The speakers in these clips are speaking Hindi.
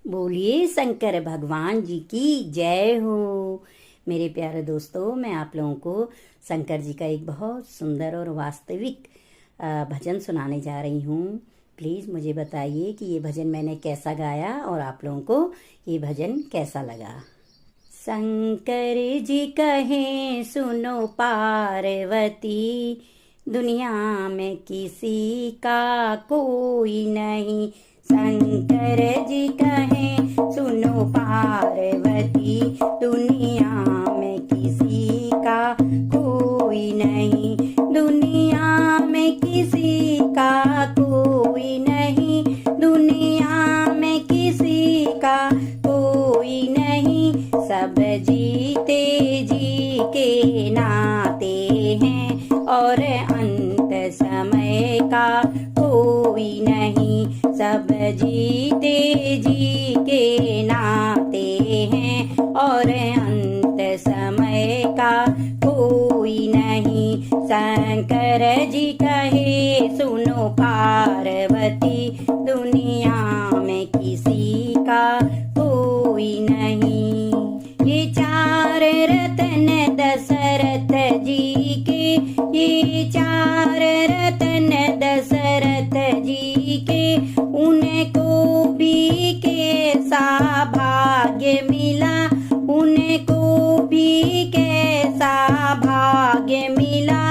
बोलिए शंकर भगवान जी की जय हो। मेरे प्यारे दोस्तों, मैं आप लोगों को शंकर जी का एक बहुत सुंदर और वास्तविक भजन सुनाने जा रही हूँ। प्लीज़ मुझे बताइए कि ये भजन मैंने कैसा गाया और आप लोगों को ये भजन कैसा लगा। शंकर जी कहें सुनो पार्वती, दुनिया में किसी का कोई नहीं। शंकर जी कहें सुनो पार्वती, दुनिया में किसी का कोई नहीं। दुनिया में किसी का कोई नहीं, दुनिया में किसी का कोई नहीं। सब जीते जी के नाते हैं और अंत समय का कोई नहीं। सब जीते जी के नाते हैं और अंत समय का कोई नहीं। शंकर जी कहे सुनो पार्वती, दुनिया में किसी का कोई नहीं। ये चार रतन दशरथ जी के, ये चार रतन दशरथ जी के, उनको भी कैसा भाग्य मिला, उनको भी कैसा भाग्य मिला।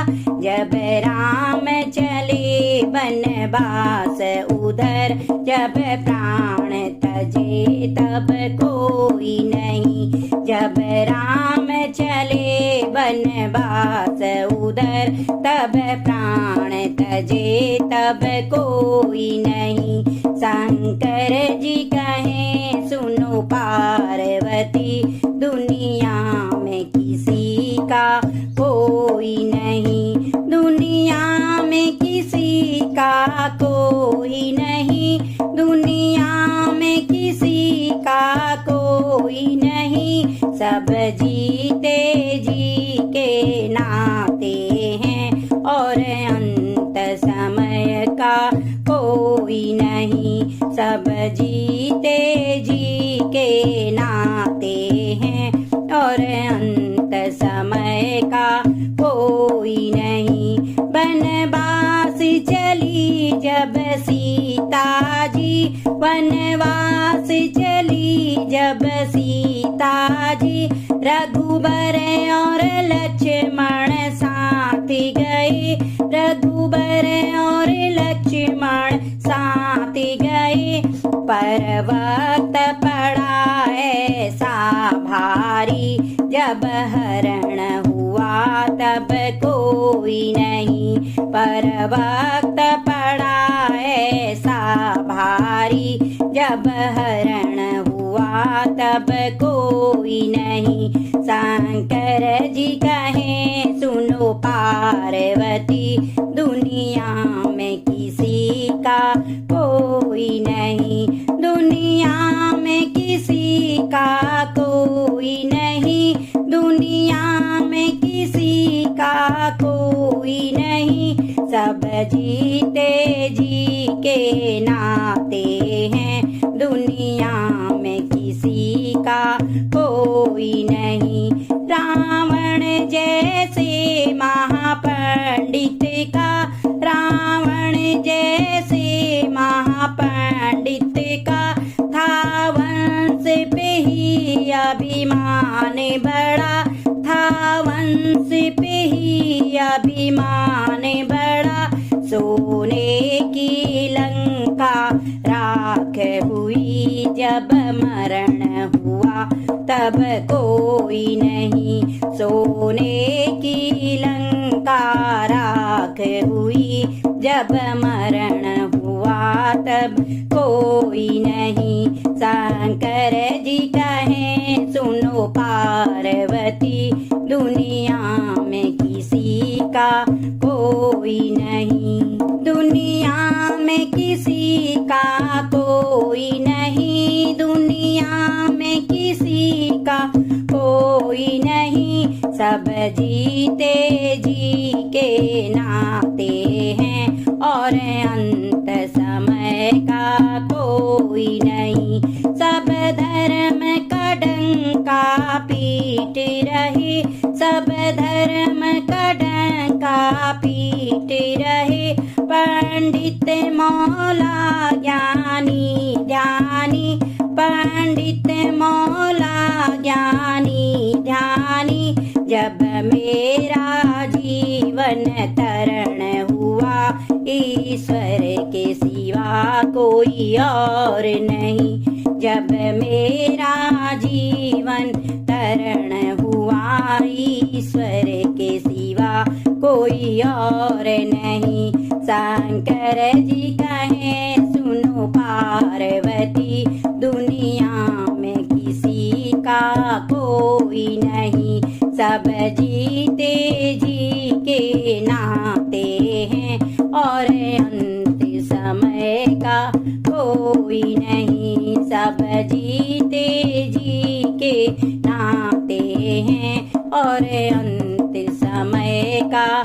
जब राम चले वनवास उधर, जब प्राण तजे तब कोई नहीं। जब राम चले वनवास उधर, तब प्राण तजे तब कोई नहीं। शंकर जी कहें सुनो पार्वती, दुनिया में किसी का कोई नहीं। दुनिया में किसी का कोई नहीं, दुनिया में किसी का कोई नहीं। सब जीते जी के नाते हैं और अंत समय का कोई नहीं। सब जीते जी के नाते हैं और अंत समय का कोई नहीं। वनवास चली जब सीता जी, वनवास चली जब सीता जी, रघुबर और लक्ष्मण साथ गए, रघुबर और लक्ष्मण साथ गए। पर वक्त पड़ा ऐसा भारी, जब हरण हुआ तब कोई नहीं। पर वक्त पड़ा ऐसा भारी, जब हरण हुआ तब कोई नहीं। शंकर जी कहें सुनो पार्वती, दुनिया में किसी का कोई नहीं। दुनिया में किसी का कोई नहीं, दुनिया में किसी का कोई नहीं। सब जीते जी के नाते हैं, दुनिया में किसी का कोई नहीं। रावण जैसे महापंडित का, रावण जैसे महापंडित का, था वंश पे ही अभिमान बड़ा, था वंश पे ही अभिमान बड़ा। सोने की लंका राख हुई, जब मरण हुआ तब कोई नहीं। सोने की लंका राख हुई, जब मरण हुआ तब कोई नहीं। शंकर जी कहें सुनो पार्वती, दुनिया में किसी का कोई नहीं। दुनिया में किसी का कोई नहीं, दुनिया में किसी का कोई नहीं। सब जीते जी के नाते हैं और अंत समय का कोई नहीं। सब धर्म का डंका पीट रहे, सब धर्म का डंका पीट रहे। पंडित मौला ज्ञानी ध्यानी, पंडित मौला ज्ञानी ध्यानी। जब मेरा जीवन तरण हुआ, ईश्वर के सिवा कोई और नहीं। जब मेरा जीवन तरण हुआ, ईश्वर के सिवा कोई और नहीं। शंकर जी कहें सुनो पार्वती, दुनिया में किसी का कोई नहीं। सब जीते जी के नाते हैं, और अंत समय का कोई नहीं। सब जीते जी के नाते हैं, और अंत समय का